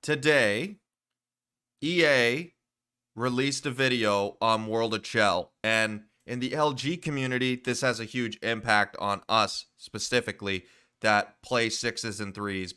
Today, EA released a video on World of CHEL, and in the LG community, this has a huge impact on us specifically that play sixes and threes.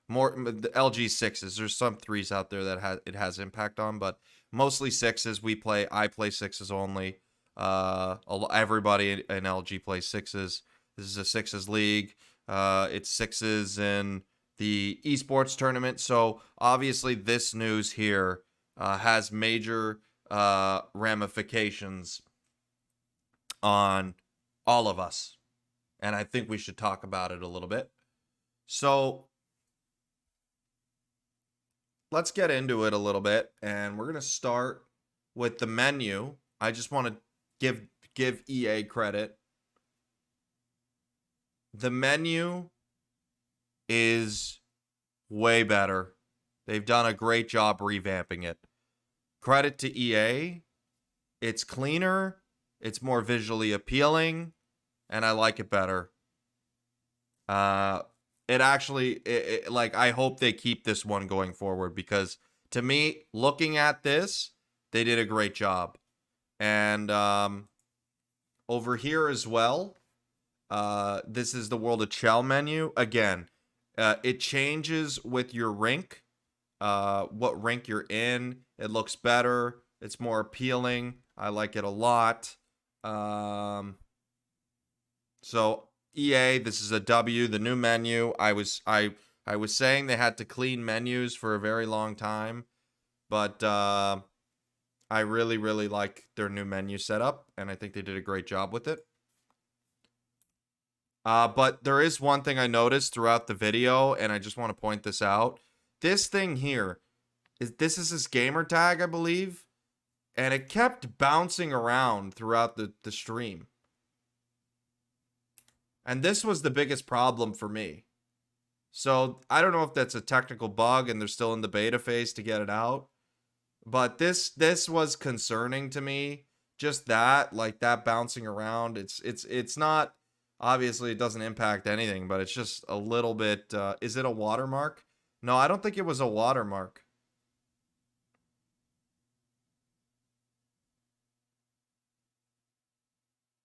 More the LG sixes. There's some threes out there that it has impact on, but mostly sixes. I play sixes only. Everybody in LG plays sixes. This is a sixes league. It's sixes in the esports tournament. So obviously, this news here has major ramifications on all of us, and I think we should talk about it a little bit. So let's get into it a little bit, and we're gonna start with the menu. I just want to give EA credit. The menu is way better. They've done a great job revamping it. Credit to EA. It's cleaner, it's more visually appealing, and I like it better. It actually, like, I hope they keep this one going forward, because to me, looking at this, they did a great job. And over here as well, this is the World of CHEL menu. Again, it changes with your rank, what rank you're in. It looks better. It's more appealing. I like it a lot. So EA, this is a W. The new menu. I was saying they had to clean menus for a very long time, but I really like their new menu setup, and I think they did a great job with it. But there is one thing I noticed throughout the video, and I just want to point this out. This thing here, this is his gamer tag, I believe, and it kept bouncing around throughout the stream. And this was the biggest problem for me. So I don't know if that's a technical bug and they're still in the beta phase to get it out, but this was concerning to me. Just that, like, that bouncing around. It's not, obviously it doesn't impact anything, but it's just a little bit. Is it a watermark? No, I don't think it was a watermark.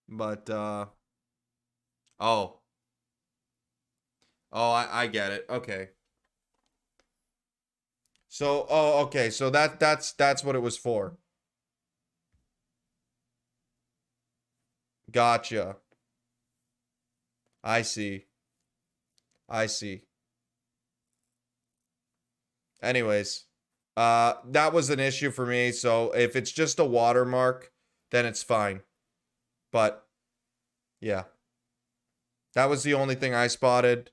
But oh, I get it. Okay. So, okay. So that's what it was for. Gotcha. I see. I see. Anyways, that was an issue for me. So if it's just a watermark, then it's fine. But yeah, that was the only thing I spotted.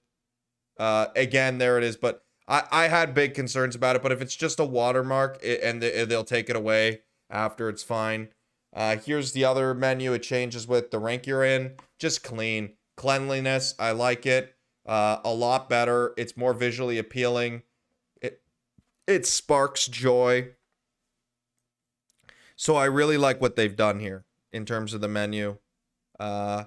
Again, there it is. But I had big concerns about it. But if it's just a watermark and they'll take it away after, it's fine. Here's the other menu. It changes with the rank you're in. Just clean. Cleanliness. I like it. A lot better. It's more visually appealing. It sparks joy. So I really like what they've done here in terms of the menu. I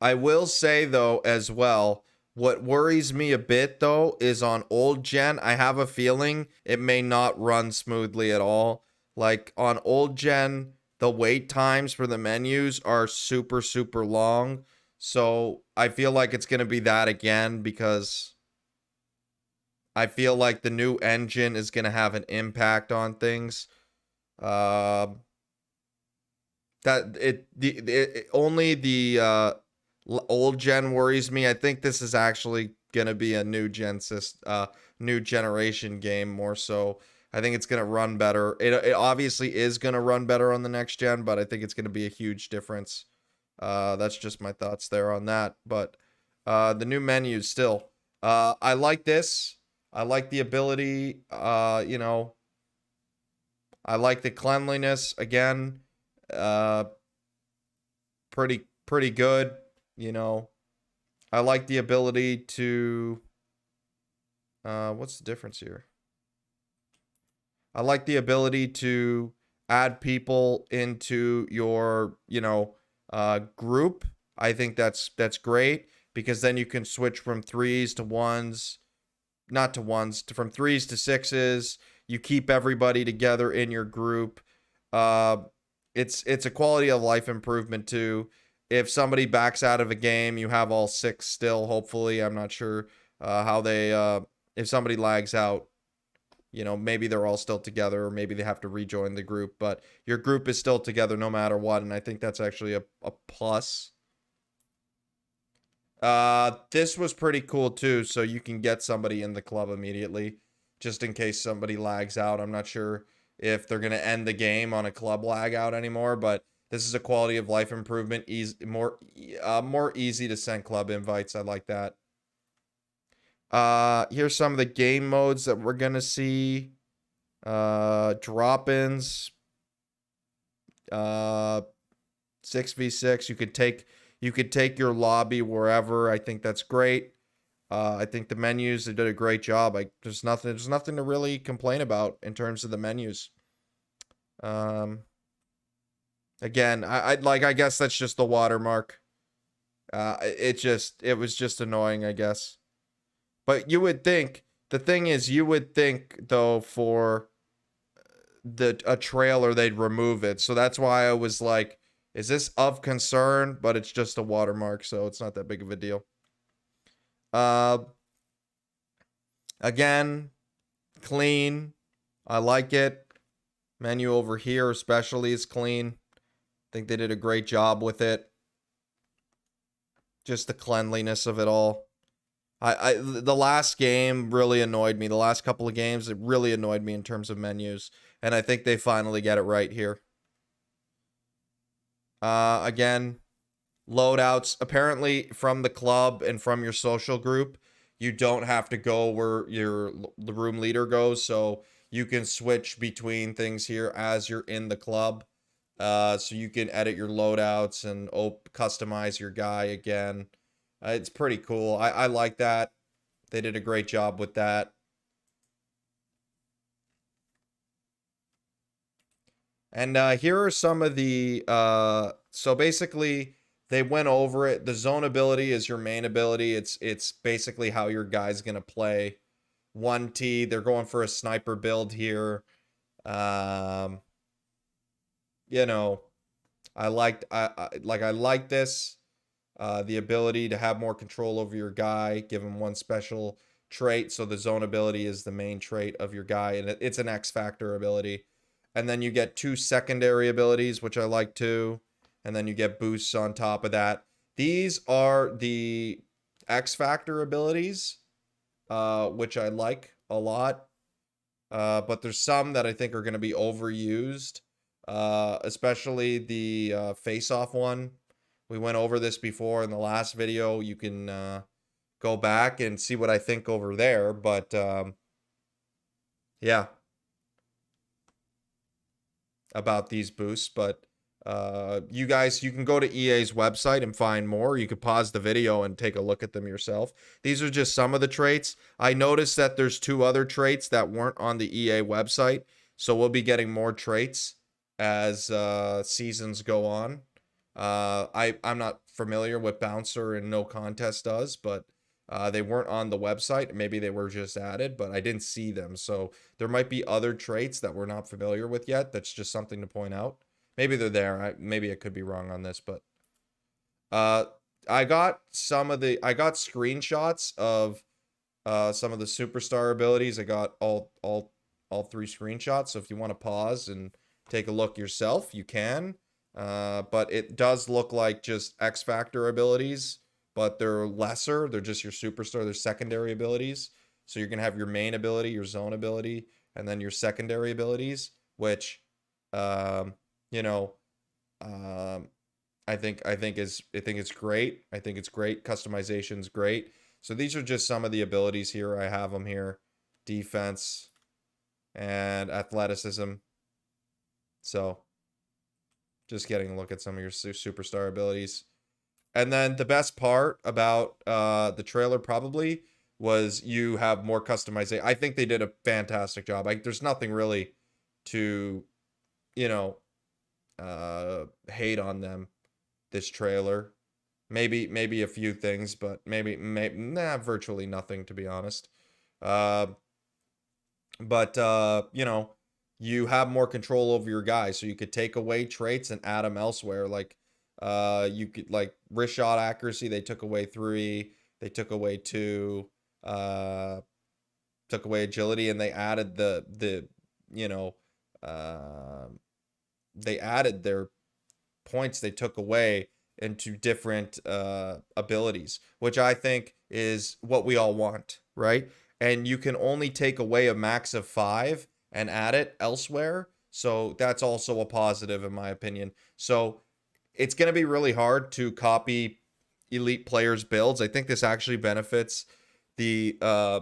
will say, though, as well, what worries me a bit, though, is on old gen, I have a feeling it may not run smoothly at all. Like, on old gen, the wait times for the menus are super long. So I feel like it's going to be that again, because I feel like the new engine is going to have an impact on things. Only the old gen worries me. I think this is actually gonna be a new generation game more so. I think it's gonna run better. It obviously is gonna run better on the next gen, but I think it's gonna be a huge difference. That's just my thoughts there on that. But the new menus still. I like this. I like the ability. You know, I like the cleanliness again. Pretty good. You know, I like the ability to, what's the difference here? I like the ability to add people into your, group. I think that's great, because then you can switch from threes to ones, not to ones, from threes to sixes. You keep everybody together in your group. Uh, it's a quality of life improvement too. If somebody backs out of a game, you have all six still. Hopefully, I'm not sure how they. If somebody lags out, maybe they're all still together, or maybe they have to rejoin the group. But your group is still together no matter what, and I think that's actually a plus. This was pretty cool too, so you can get somebody in the club immediately, just in case somebody lags out. I'm not sure if they're gonna end the game on a club lag out anymore, but this is a quality of life improvement. More easy to send club invites. I like that. Here's some of the game modes that we're gonna see. Drop-ins. 6v6. You could take your lobby wherever. I think that's great. I think the menus, they did a great job. There's nothing to really complain about in terms of the menus. Again, I guess that's just the watermark. It was just annoying, I guess. But you would think, the thing is, you would think though, for a trailer they'd remove it. So that's why I was like, is this of concern? But it's just a watermark, so it's not that big of a deal. Again, clean. I like it. Menu over here especially is clean. I think they did a great job with it. Just the cleanliness of it all. The last game really annoyed me. The last couple of games, it really annoyed me in terms of menus. And I think they finally get it right here. Again, loadouts. Apparently, from the club and from your social group, you don't have to go where the room leader goes. So you can switch between things here as you're in the club. So you can edit your loadouts and customize your guy again. It's pretty cool. I like that. They did a great job with that. And here are some of the... so basically, they went over it. The zone ability is your main ability. It's basically how your guy's going to play. 1T, they're going for a sniper build here. I like this. The ability to have more control over your guy, give him one special trait. So the zone ability is the main trait of your guy, and it's an X Factor ability. And then you get 2 secondary abilities, which I like too. And then you get boosts on top of that. These are the X Factor abilities, which I like a lot. But there's some that I think are going to be overused, especially the face-off one. We went over this before in the last video. You can go back and see what I think over there. But yeah, about these boosts. But you can go to EA's website and find more. You could pause the video and take a look at them yourself. These are just some of the traits. I noticed that there's 2 other traits that weren't on the EA website. So we'll be getting more traits as seasons go on. I'm not familiar with Bouncer and No Contest does, but they weren't on the website. Maybe they were just added, but I didn't see them. So there might be other traits that we're not familiar with yet. That's just something to point out. Maybe they're there. Maybe I could be wrong on this, but I got screenshots of some of the superstar abilities. I got all 3 screenshots. So if you want to pause and take a look yourself, you can. But it does look like just X Factor abilities, but they're lesser. They're just your superstar. They're secondary abilities. So you're going to have your main ability, your zone ability, and then your secondary abilities, which, I think it's great. I think it's great. Customization's great. So these are just some of the abilities here. I have them here. Defense and athleticism. So just getting a look at some of your superstar abilities. And then the best part about the trailer probably was you have more customization. I think they did a fantastic job. There's nothing really to, hate on them. This trailer, maybe a few things, but maybe virtually nothing, to be honest. Uh, but you know, you have more control over your guys, so you could take away traits and add them elsewhere. Like, you could like wrist shot accuracy. They took away 3. They took away 2. Uh, took away agility, and they added the you know, uh, they added their points they took away into different abilities, which I think is what we all want, right? And you can only take away a max of 5 and add it elsewhere. So that's also a positive, in my opinion. So it's going to be really hard to copy elite players' builds. I think this actually benefits the I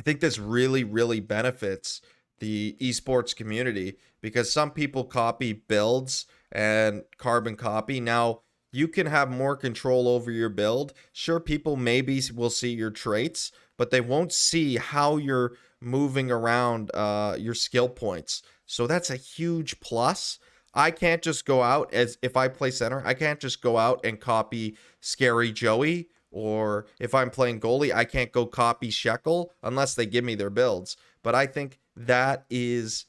think this really, really benefits the esports community because some people copy builds and carbon copy. Now, you can have more control over your build. Sure, people maybe will see your traits, but they won't see how you're moving around your skill points. So that's a huge plus. I can't just go out as if I play center, I can't just go out and copy Scary Joey, or if I'm playing goalie, I can't go copy Shekel unless they give me their builds. But I think that is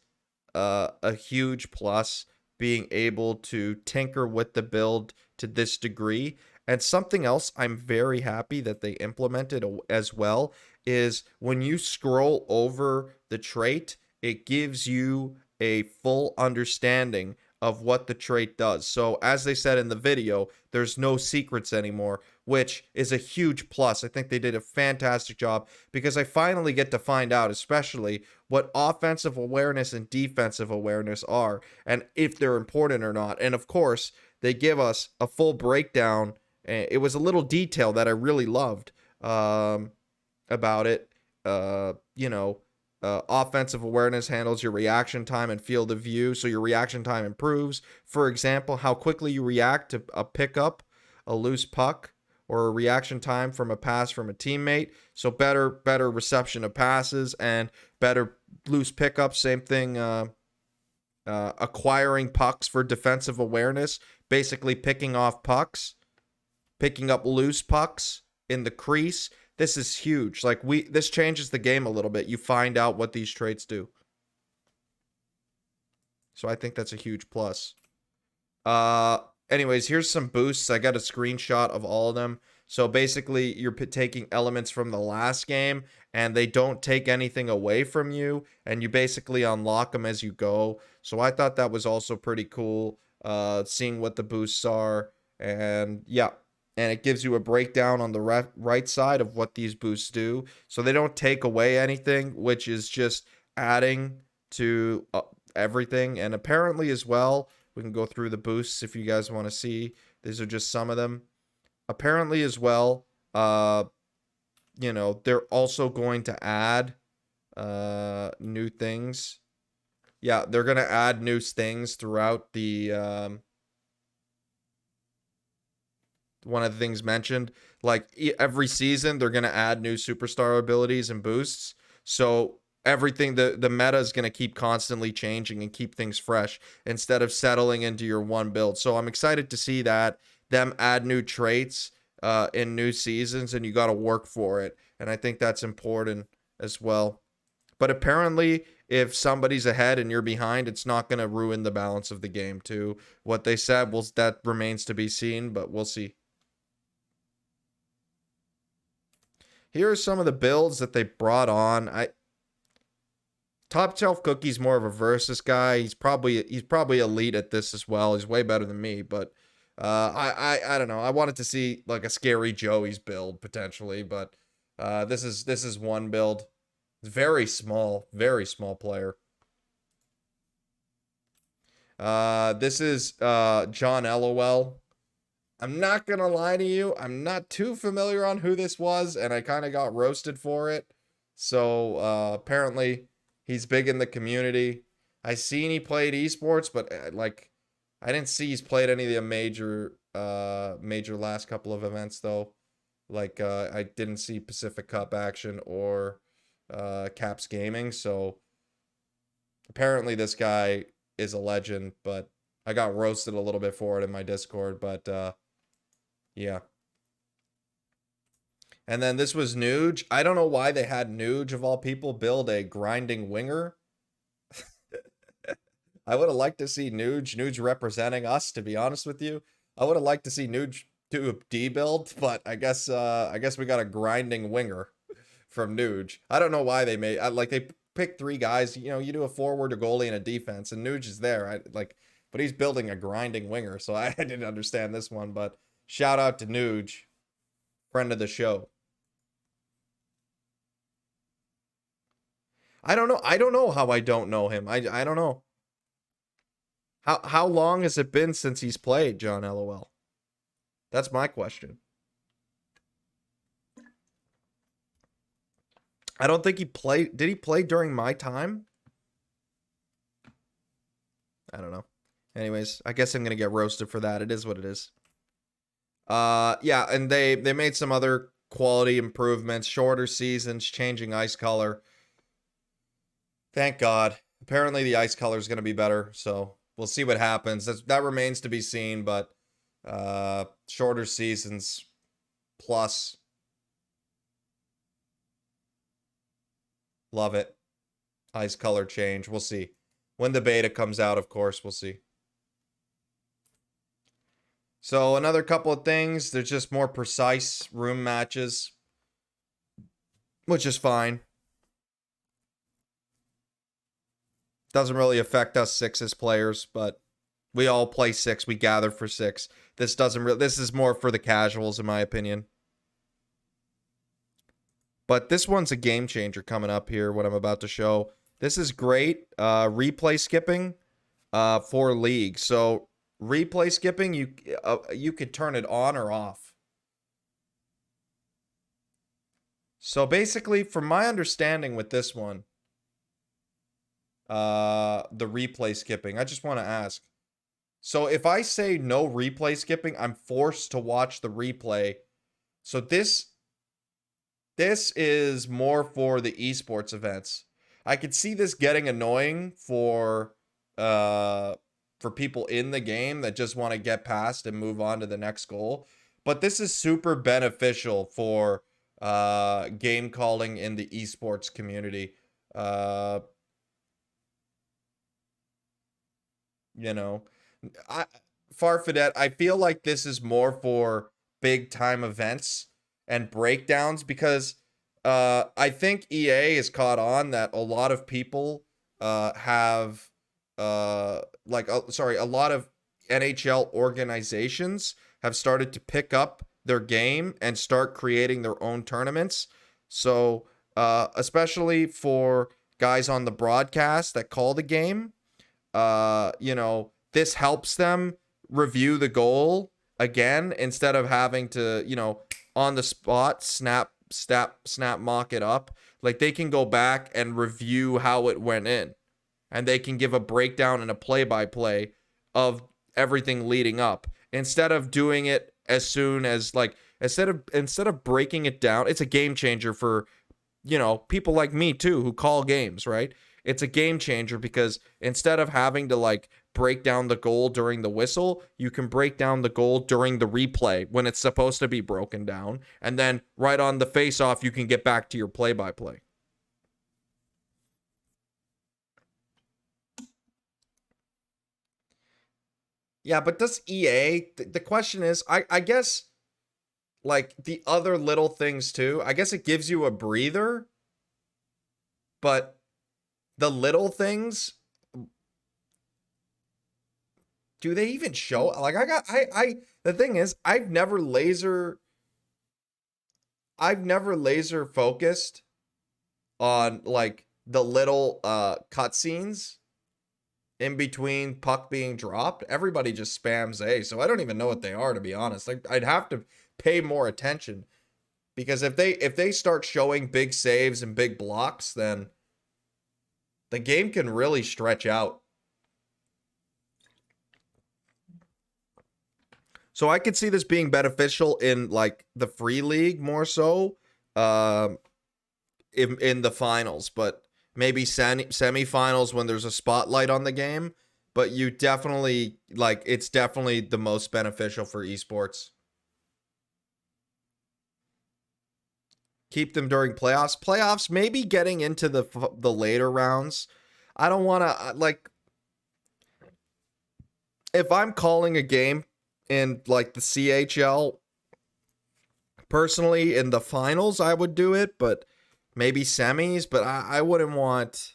a huge plus, being able to tinker with the build to this degree. And something else I'm very happy that they implemented as well is when you scroll over the trait, it gives you a full understanding of what the trait does. So, as they said in the video, there's no secrets anymore, which is a huge plus. I think they did a fantastic job because I finally get to find out, especially what offensive awareness and defensive awareness are and if they're important or not. And of course, they give us a full breakdown. It was a little detail that I really loved about it. You know, offensive awareness handles your reaction time and field of view, so your reaction time improves. For example, how quickly you react to a pickup, a loose puck, or a reaction time from a pass from a teammate. So better reception of passes and better loose pickups. Same thing. Acquiring pucks for defensive awareness, basically picking off pucks, picking up loose pucks in the crease. This is huge. Like this changes the game a little bit. You find out what these traits do. So I think that's a huge plus. Anyways, here's some boosts. I got a screenshot of all of them. So basically, you're taking elements from the last game, and they don't take anything away from you, and you basically unlock them as you go. So I thought that was also pretty cool, seeing what the boosts are. And yeah, and it gives you a breakdown on the right side of what these boosts do. So they don't take away anything, which is just adding to everything. And apparently as well, we can go through the boosts if you guys want to see. These are just some of them. Apparently as well, you know, they're also going to add new things. Yeah, they're going to add new things throughout the one of the things mentioned. Like every season, they're going to add new superstar abilities and boosts. So everything, the meta is going to keep constantly changing and keep things fresh instead of settling into your one build. So I'm excited to see that them add new traits in new seasons, and you got to work for it. And I think that's important as well. But apparently, if somebody's ahead and you're behind, it's not going to ruin the balance of the game too. What they said, well, that remains to be seen, but we'll see. Here are some of the builds that they brought on. Top Shelf Cookie's more of a versus guy. He's probably elite at this as well. He's way better than me, but I don't know. I wanted to see like a Scary Joey's build potentially, but this is one build. Very small player. This is John LOL. I'm not gonna lie to you. I'm not too familiar on who this was, and I kind of got roasted for it. So apparently he's big in the community. I seen he played esports, but like I didn't see he's played any of the major last couple of events though. Like I didn't see Pacific Cup action or Caps Gaming. So apparently this guy is a legend, but I got roasted a little bit for it in my Discord. But yeah. And then this was Nuge. I don't know why they had Nuge, of all people, build a grinding winger. I would have liked to see Nuge representing us, to be honest with you. I would have liked to see Nuge do a D build, but I guess we got a grinding winger from Nuge. I don't know why they made like they picked 3 guys, you know, you do a forward, a goalie, and a defense, and Nuge is there. But he's building a grinding winger, so I didn't understand this one, but shout out to Nuge, friend of the show. I don't know. I don't know how I don't know him. I don't know. How long has it been since he's played, John LOL? That's my question. I don't think he played. Did he play during my time? I don't know. Anyways, I guess I'm going to get roasted for that. It is what it is. Yeah, and they made some other quality improvements, shorter seasons, changing ice color. Thank God. Apparently the ice color is going to be better, so we'll see what happens. That remains to be seen, but shorter seasons plus. Love it. Ice color change. We'll see. When the beta comes out, of course, we'll see. So another couple of things. There's just more precise room matches, which is fine. Doesn't really affect us sixes players, but we all play 6. We gather for 6. This is more for the casuals, in my opinion. But this one's a game changer coming up here, what I'm about to show. This is great. Replay skipping for League. So replay skipping, you could turn it on or off. So basically, from my understanding with this one, the replay skipping, I just want to ask. So if I say no replay skipping, I'm forced to watch the replay. So this is more for the esports events. I could see this getting annoying for people in the game that just want to get past and move on to the next goal. But this is super beneficial for game calling in the esports community. You know, Farfadet, I feel like this is more for big time events and breakdowns because I think EA has caught on that a lot of people have a lot of NHL organizations have started to pick up their game and start creating their own tournaments. So especially for guys on the broadcast that call the game, this helps them review the goal again instead of having to, on the spot snap mock it up. Like they can go back and review how it went in, and they can give a breakdown and a play-by-play of everything leading up instead of doing it as soon as instead of breaking it down. It's a game changer for people like me too who call games, right? It's a game changer because instead of having to break down the goal during the whistle, you can break down the goal during the replay when it's supposed to be broken down. And then right on the face-off, you can get back to your play-by-play. Yeah, but does EA, the question is, I guess, the other little things too, I guess it gives you a breather, but the little things, do they even show? The thing is, I've never laser focused on the little cutscenes in between puck being dropped. Everybody just spams A, so I don't even know what they are, to be honest. I'd have to pay more attention because if they start showing big saves and big blocks, then the game can really stretch out. So I could see this being beneficial in the free league more so in the finals, but maybe semifinals when there's a spotlight on the game. But you definitely it's definitely the most beneficial for esports. Keep them during playoffs. Playoffs, maybe getting into the later rounds. I don't want to, like, if I'm calling a game in, like, the CHL, personally, in the finals, I would do it, but maybe semis, but I wouldn't want...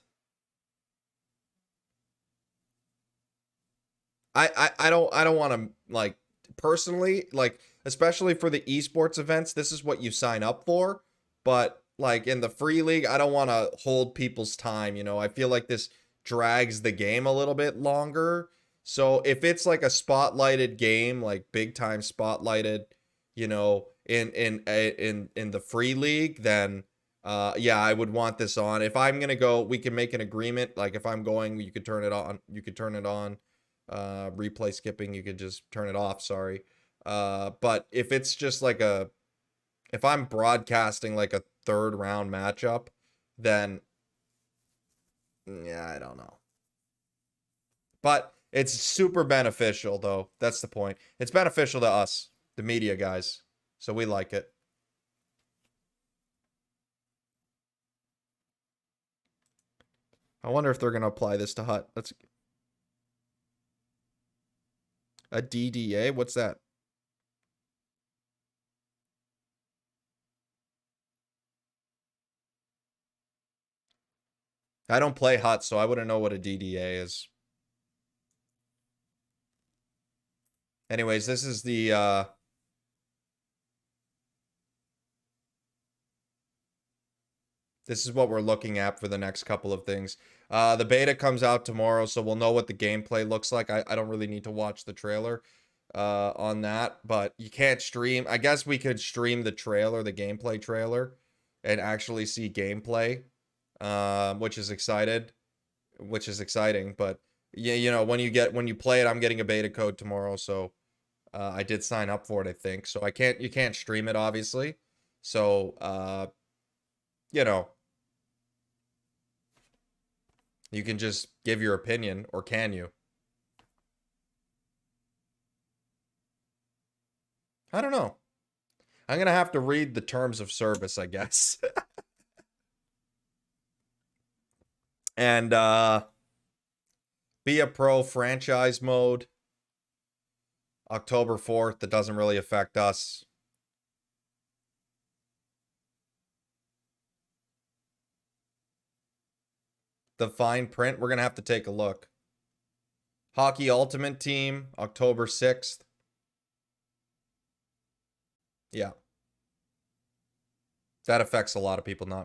I don't want to, like, personally, like, especially for the esports events, this is what you sign up for. But like in the free league, I don't want to hold people's time, you know. I feel like this drags the game a little bit longer. So if it's like a spotlighted game, like big time spotlighted, you know, in the free league, then yeah, I would want this on. If I'm gonna go, we can make an agreement. Like if I'm going, you could turn it on. You could turn it on. Replay skipping, you could just turn it off. Sorry. But if it's just like if I'm broadcasting like a third round matchup, then yeah, I don't know. But it's super beneficial, though. That's the point. It's beneficial to us, the media guys. So we like it. I wonder if they're going to apply this to Hut. That's a DDA. What's that? I don't play Hut, so I wouldn't know what a DDA is. Anyways, this is the this is what we're looking at for the next couple of things. The beta comes out tomorrow, so we'll know what the gameplay looks like. I don't really need to watch the trailer on that, but you can't stream. I guess we could stream the trailer, the gameplay trailer, and actually see gameplay, which is exciting. But yeah, you know, when you play it, I'm getting a beta code tomorrow, so I did sign up for it, I think. So you can't stream it, obviously. So you know, you can just give your opinion, or can you? I don't know. I'm going to have to read the terms of service, I guess. And be a pro franchise mode. October 4th. That doesn't really affect us. The fine print, we're going to have to take a look. Hockey Ultimate Team, October 6th. Yeah. That affects a lot of people, not me.